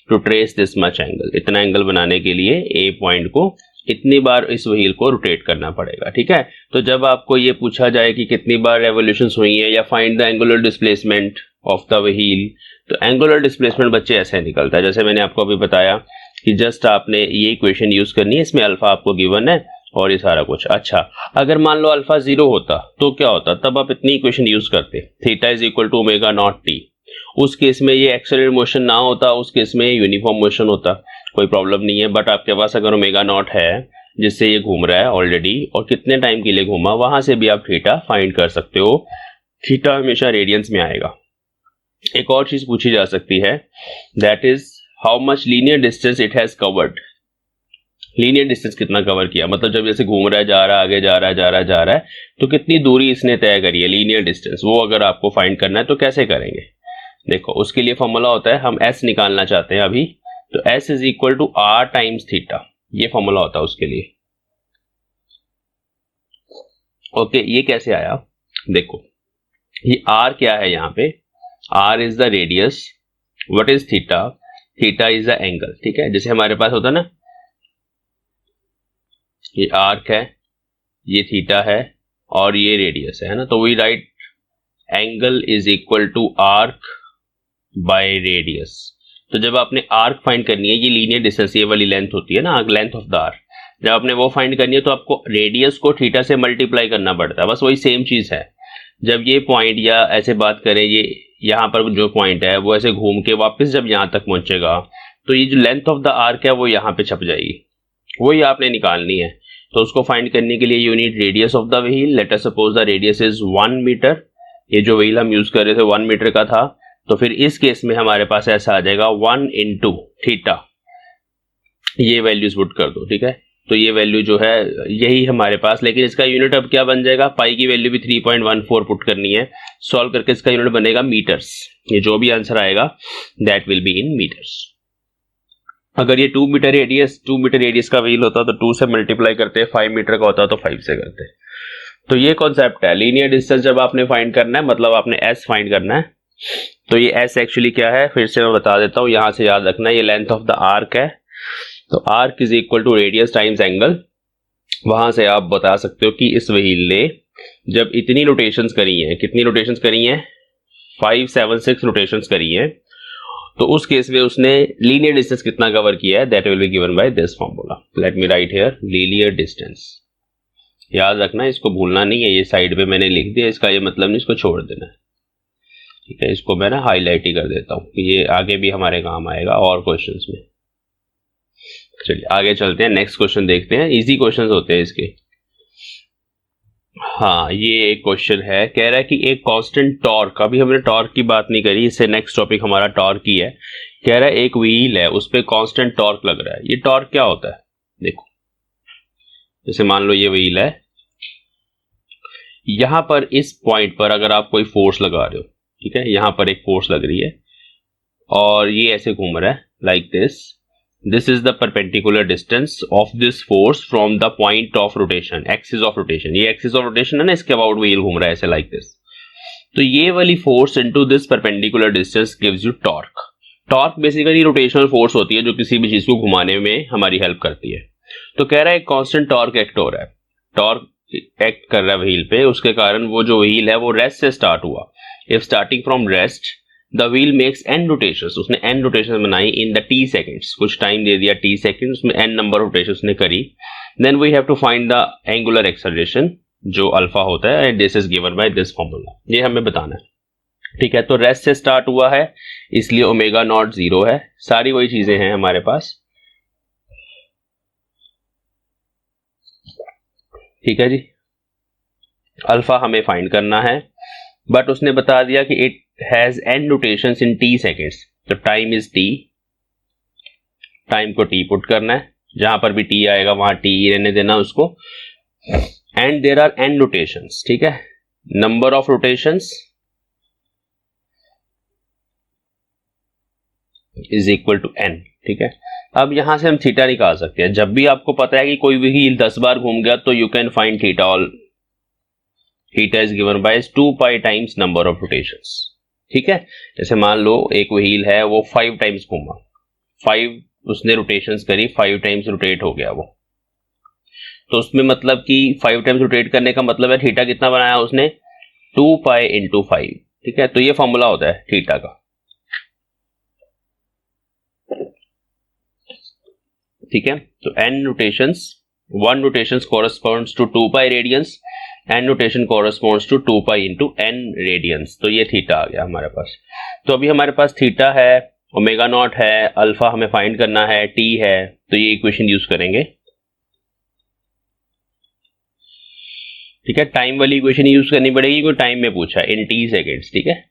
to trace this much angle. इतना एंगल बनाने के लिए ए पॉइंट को इतनी बार इस व्हील को रोटेट करना पड़ेगा, ठीक है। तो जब आपको ये पूछा जाए कि कितनी बार रेवोल्यूशंस हुई है या find the angular displacement of the wheel, तो एंगुलर डिस्प्लेसमेंट बच्चे ऐसे निकलता है, जैसे मैंने आपको अभी बताया कि जस्ट आपने ये इक्वेशन यूज करनी है, इसमें अल्फा आपको गिवन है और ये सारा कुछ। अच्छा, अगर मान लो अल्फा 0 होता तो क्या होता, तब आप इतनी इक्वेशन यूज करते, theta is equal to omega naught t, उस केस में ये एक्सेलरेटेड मोशन ना होता, उस केस में यूनिफॉर्म मोशन होता, कोई प्रॉब्लम नहीं है। बट आपके पास अगर ओमेगा नॉट है जिससे ये घूम रहा है ऑलरेडी, और कितने टाइम के लिए घूमा, वहां से भी आप थीटा फाइंड कर सकते हो, थीटा हमेशा रेडियंस में आएगा। एक और चीज पूछी जा सकती है, that is how much linear distance it has covered, linear distance कितना कवर किया, मतलब जब जैसे घूम रहा है, जा रहा है, आगे जा रहा है, तो कितनी दूरी इसने तय करी है, लीनियर डिस्टेंस, वो अगर आपको फाइंड करना है तो कैसे करेंगे। देखो, उसके लिए फॉर्मूला होता है, हम s निकालना चाहते हैं अभी, तो s is equal to r times theta, ये फॉर्मूला होता है उसके लिए। ओके, ये कैसे आया, देखो ये r क्या है, यहाँ पे r is the radius, what is theta, theta is the angle, ठीक है। जैसे हमारे पास होता ना, ये आर्क है, ये थीटा है और ये रेडियस है ना, तो we write angle is equal to arc by radius. तो जब आपने आर्क फाइंड करनी है, ये लीनियर डिस्टेंस, ये वाली लेंथ होती है ना, लेंथ ऑफ द आर्क, जब आपने वो फाइंड करनी है तो आपको रेडियस को थीटा से मल्टीप्लाई करना पड़ता है, बस वही सेम चीज है। जब ये पॉइंट, या ऐसे बात करें, ये यहाँ पर जो पॉइंट है वो ऐसे घूम के वापस जब यहाँ तक पहुंचेगा, तो ये जो लेंथ ऑफ द आर्क है वो यहाँ पे छप जाएगी, वही आपने निकालनी है। तो उसको फाइंड करने के लिए you need radius of the wheel, let us suppose the radius is 1 metre, ये जो व्हील हम यूज कर रहे थे 1 मीटर का था, तो फिर इस केस में हमारे पास ऐसा आ जाएगा 1 इंटू थीटा, ये वैल्यूज पुट कर दो, ठीक है। तो ये वैल्यू जो है यही हमारे पास, लेकिन इसका यूनिट अब क्या बन जाएगा, पाई की वैल्यू भी 3.14 पुट करनी है, सॉल्व करके इसका यूनिट बनेगा मीटर्स, ये जो भी आंसर आएगा that will be in metres. अगर ये 2 मीटर रेडियस का व्हील होता तो 2 से मल्टीप्लाई करते, 5 मीटर का होता तो 5 से करते। तो ये कॉन्सेप्ट है, लीनियर डिस्टेंस जब आपने फाइंड करना है, मतलब आपने s फाइंड करना है, तो ये s एक्चुअली क्या है, फिर से मैं बता देता हूँ, यहां से याद रखना, ये लेंथ ऑफ द आर्क है, तो arc is equal to radius times angle. वहां से आप बता सकते हो कि इस व्हील ने जब इतनी रोटेशंस करी हैं, कितनी रोटेशंस करी हैं, 576 रोटेशंस करी हैं, तो उस केस में उसने लीनियर डिस्टेंस कितना कवर किया है, that will be given by this formula. Let me right here linear distance, याद रखना, इसको भूलना नहीं है, ये साइड पे मैंने लिख दिया, इसका ये मतलब नहीं इसको छोड़ देना है, ठीक है। इसको मैं ना हाईलाइट ही कर देता हूँ, ये आगे भी हमारे काम आएगा और क्वेश्चंस में। चलिए आगे चलते हैं, नेक्स्ट क्वेश्चन देखते हैं, इजी क्वेश्चंस होते हैं इसके। हाँ, ये एक क्वेश्चन है, कह रहा है कि एक कांस्टेंट टॉर्क, अभी हमने टॉर्क की बात नहीं करी, इससे नेक्स्ट टॉपिक हमारा टॉर्क ही है। कह रहा है एक व्हील है, उस पे कांस्टेंट टॉर्क लग रहा है। ये टॉर्क क्या होता है? देखो, जैसे मान लो ये व्हील है, यहां पर इस पॉइंट पर अगर आप कोई फोर्स लगा रहे हो, ठीक है, यहां पर एक फोर्स लग रही है और ये ऐसे घूम रहा है like this is the perpendicular distance of this force from the point of rotation, axis of rotation. ये एक्सिस ऑफ रोटेशन है ना, इसके अबाउट व्हील घूम रहा है ऐसे लाइक दिस। तो ये वाली force into this perpendicular distance gives you torque. Torque basically rotational force होती है जो किसी भी चीज को घुमाने में हमारी हेल्प करती है। तो कह रहा है एक कांस्टेंट टॉर्क एक्ट हो रहा है, टॉर्क एक्ट कर रहा है व्हील पे, उसके कारण वो जो व्हील है वो रेस्ट से स्टार्ट हुआ। If starting from rest the wheel makes n rotations, उसने n रोटेशन बनाई इन द t सेकंड्स, कुछ टाइम दे दिया t सेकंड्स में, n नंबर रोटेशन उसने करी। Then we have to find the angular acceleration जो अल्फा होता है, and this is given by this formula. ये हमें बताना है, ठीक है। तो रेस्ट से स्टार्ट हुआ है इसलिए ओमेगा नॉट 0 है, सारी वही चीजें हैं हमारे पास, ठीक है जी। अल्फा हमें फाइंड करना है, बट उसने बता दिया कि it has n rotations in t seconds. तो टाइम इज t, टाइम को t पुट करना है, जहां पर भी t आएगा वहां t रहने देना उसको। And there are n rotations, ठीक है, number of rotations is equal to n, ठीक है। अब यहां से हम थीटा निकाल सकते हैं। जब भी आपको पता है कि कोई भी व्हील 10 बार घूम गया तो you can find theta all, theta is given bye 2 pi times number of rotations, ठीक है। जैसे मान लो एक व्हील है वो 5 टाइम्स घूमा, 5 उसने रोटेशंस करी, 5 टाइम्स रोटेट हो गया वो, तो उसमें मतलब कि 5 टाइम्स रोटेट करने का मतलब है थीटा कितना बनाया उसने, 2 पाई इंटू 5, ठीक है। तो ये फॉर्मूला होता है थीटा का, ठीक है। तो n rotations, 1 rotations corresponds to 2 pi radians, n rotation corresponds to 2 pi into n radians. तो ये थीटा आ गया हमारे पास। तो अभी हमारे पास थीटा है, ओमेगा नॉट है, अल्फा हमें फाइंड करना है, t है, तो ये इक्वेशन यूज करेंगे, ठीक है। टाइम वाली इक्वेशन यूज करनी पड़ेगी क्योंकि टाइम में पूछा है इन t सेकेंड्स, ठीक है।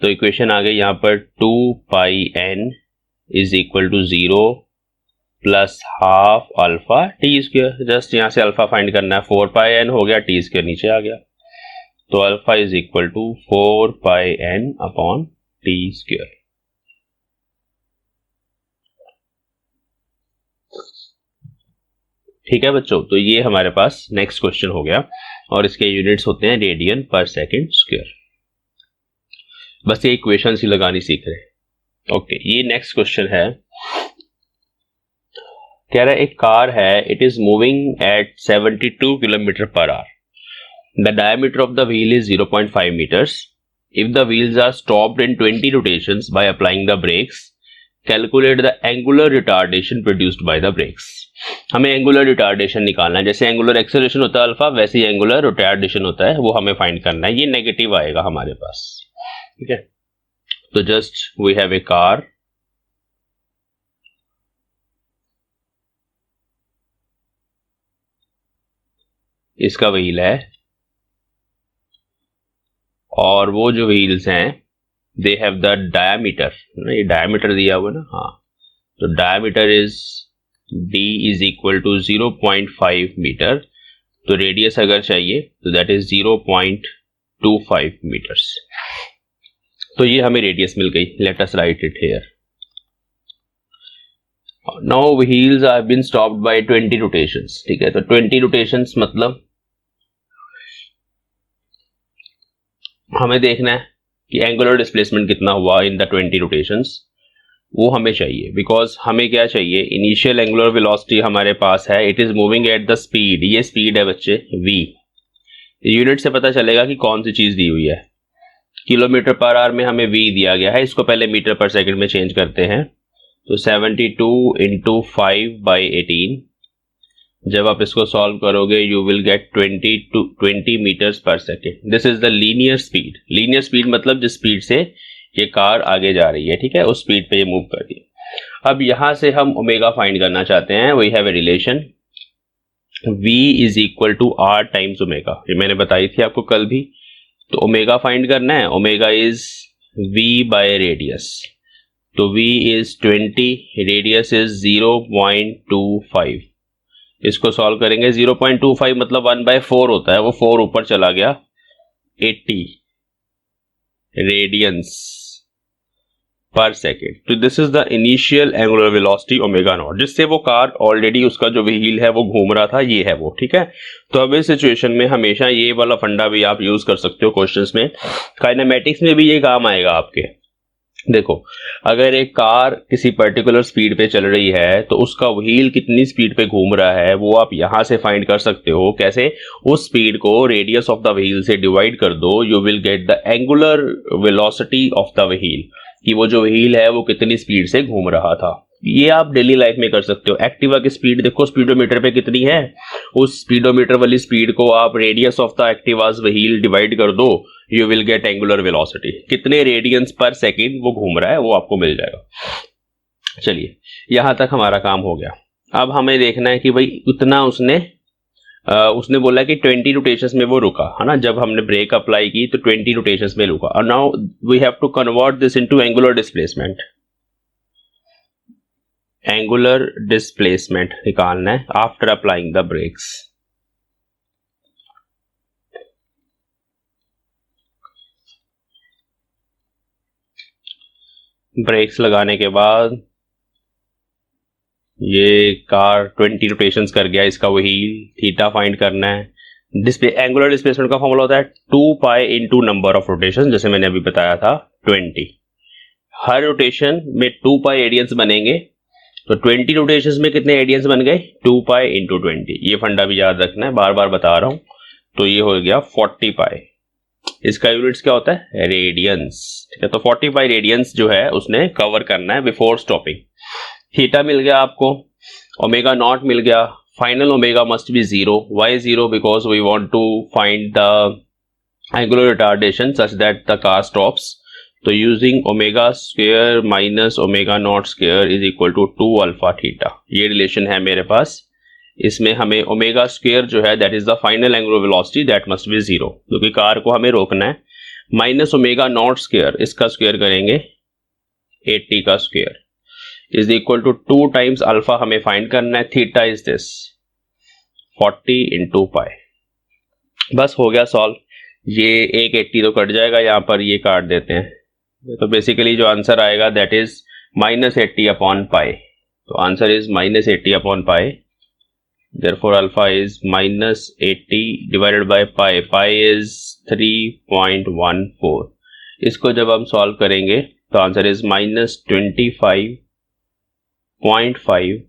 तो इक्वेशन आ गई यहाँ पर 2 pi n is equal to 0 plus half alpha t square. Just यहां से अल्फा फाइंड करना है, 4 पाई एन हो गया, टी स्क्वायर नीचे आ गया, तो alpha is equal to 4 pi n upon t square. ठीक है बच्चों, तो ये हमारे पास नेक्स्ट क्वेश्चन हो गया और इसके यूनिट्स होते हैं रेडियन पर सेकेंड स्क्वायर। बस ये इक्वेशन ही लगानी सीख रहे। ओके, ये नेक्स्ट क्वेश्चन है, कह रहा है एक कार है, it is moving at 72 kilometre per hour. The diameter of the wheel is 0.5 metres. If the wheels are stopped in 20 rotations by applying the brakes, calculate the angular retardation produced by the brakes. हमें angular retardation निकालना है, जैसे angular acceleration होता है alpha, वैसे ही angular retardation होता है, वो हमें फाइंड करना है। ये नेगेटिव आएगा हमारे पास, ठीक है। तो just we have a car, इसका व्हील है और वो जो व्हील्स हैं दे हैव द डायमीटर, ये डायमीटर दिया हुआ ना, हाँ, तो diameter is d is equal to 0.5 metre. तो रेडियस अगर चाहिए तो दैट इज 0.25 मीटर्स। तो ये हमें रेडियस मिल गई, let us write it here. Now wheels are been stopped by 20 rotations, ठीक है। तो 20 रोटेशंस मतलब हमें देखना है कि एंगुलर डिस्प्लेसमेंट कितना हुआ इन द 20 रोटेशंस, वो हमें चाहिए। बिकॉज हमें क्या चाहिए, इनिशियल एंगुलर वेलोसिटी हमारे पास है, it is moving at the speed, ये स्पीड है बच्चे v। यूनिट से पता चलेगा कि कौन सी चीज दी हुई है। किलोमीटर पर आवर में हमें v दिया गया है, इसको पहले मीटर पर सेकंड में चेंज करते हैं। तो 72 इंटू 5/18, जब आप इसको सॉल्व करोगे यू विल गेट 20 मीटर्स पर second. This is the linear speed. Linear speed मतलब जिस स्पीड से ये कार आगे जा रही है, ठीक है, उस स्पीड पे ये मूव कर रही है। अब यहां से हम ओमेगा फाइंड करना चाहते हैं। We have a relation v is equal to r times omega, ये मैंने बताई थी आपको कल भी। तो ओमेगा फाइंड करना है, omega is v bye radius, तो v इज 20, रेडियस इज 0.25। इसको सॉल्व करेंगे, 0.25 मतलब 1/4 होता है, वो 4 ऊपर चला गया, 80 रेडियंस पर सेकेंड। तो this is the initial angular velocity omega naught, जिससे वो कार ऑलरेडी उसका जो व्हील है वो घूम रहा था, ये है वो, ठीक है। तो अब इस सिचुएशन में हमेशा ये वाला फंडा भी आप यूज कर सकते हो क्वेश्चंस में, काइनेमेटिक्स में भी ये काम आएगा आपके। देखो, अगर एक कार किसी पर्टिकुलर स्पीड पे चल रही है तो उसका व्हील कितनी स्पीड पे घूम रहा है वो आप यहां से फाइंड कर सकते हो। कैसे? उस स्पीड को रेडियस ऑफ द व्हील से डिवाइड कर दो, you will get the angular velocity of the wheel, कि वो जो व्हील है वो कितनी स्पीड से घूम रहा था। ये आप डेली लाइफ में कर सकते हो। एक्टिवा की स्पीड देखो स्पीडोमीटर पे कितनी है, उस स्पीडोमीटर वाली स्पीड को आप radius of the Activa's wheel divide कर दो, you will get angular velocity, कितने रेडियंस पर सेकेंड वो घूम रहा है वो आपको मिल जाएगा। चलिए, यहां तक हमारा काम हो गया। अब हमें देखना है कि भाई उतना उसने बोला कि 20 रोटेशंस में वो रुका, है ना, जब हमने ब्रेक अप्लाई की तो 20 रोटेशंस में रुका। और now we have to convert this into angular displacement. Angular displacement निकालना है after applying the brakes. Brakes लगाने के बाद ये कार 20 रोटेशंस कर गया, इसका व्हील थीटा फाइंड करना है। एंगुलर डिस्प्लेसमेंट का फॉर्मूला होता है 2 pi into number of rotation, जैसे मैंने अभी बताया था 20। हर रोटेशन में 2 पाई एडियंस बनेंगे, तो 20 रोटेशंस में कितने एडियंस बन गए? 2 पाई इंटू 20। ये फंडा भी याद रखना है, बार बार बता रहा हूं। तो ये हो गया 40 पाई। इसका यूनिट्स क्या होता है? रेडियंस, ठीक है। तो 40 पाई रेडियंस जो है उसने कवर करना है बिफोर स्टॉपिंग। थीटा मिल गया आपको, ओमेगा नॉट मिल गया, final omega must be 0। Why 0? Because we want to find the angular retardation such that the car stops. तो using omega square minus omega naught square is equal to 2 alpha theta, ये relation है मेरे पास। इसमें हमें omega square जो है that is the final angular velocity, that must be 0, क्योंकि कार को हमें रोकना है। माइनस ओमेगा नॉट स्क्वायर, इसका स्क्वायर करेंगे 80 का square is equal to 2 times alpha हमें फाइंड करना है। Theta is this 40 into pi. बस हो गया सॉल्व। ये एक 80 तो कट जाएगा, यहां पर ये काट देते हैं। तो बेसिकली जो आंसर आएगा दैट इज -80 अपॉन पाई। तो answer is -80 upon pi, therefore alpha is -80 divided by pi. Pi is 3.14। इसको जब हम सॉल्व करेंगे तो answer is -25.5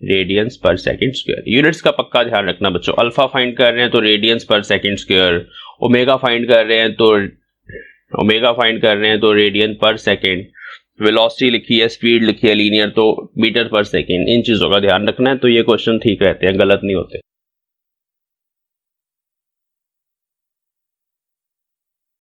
radiance per second square. Units का पक्का ध्यान रखना बच्चों। अल्फा फाइंड कर रहे हैं तो radiance per second square, omega find कर रहे हैं तो रेडियन पर सेकेंड, वेलोसिटी लिखी है, स्पीड लिखी है लीनियर, तो मीटर पर सेकेंड। इन चीजों का ध्यान रखना है, तो ये क्वेश्चन ठीक रहते हैं, गलत नहीं होते।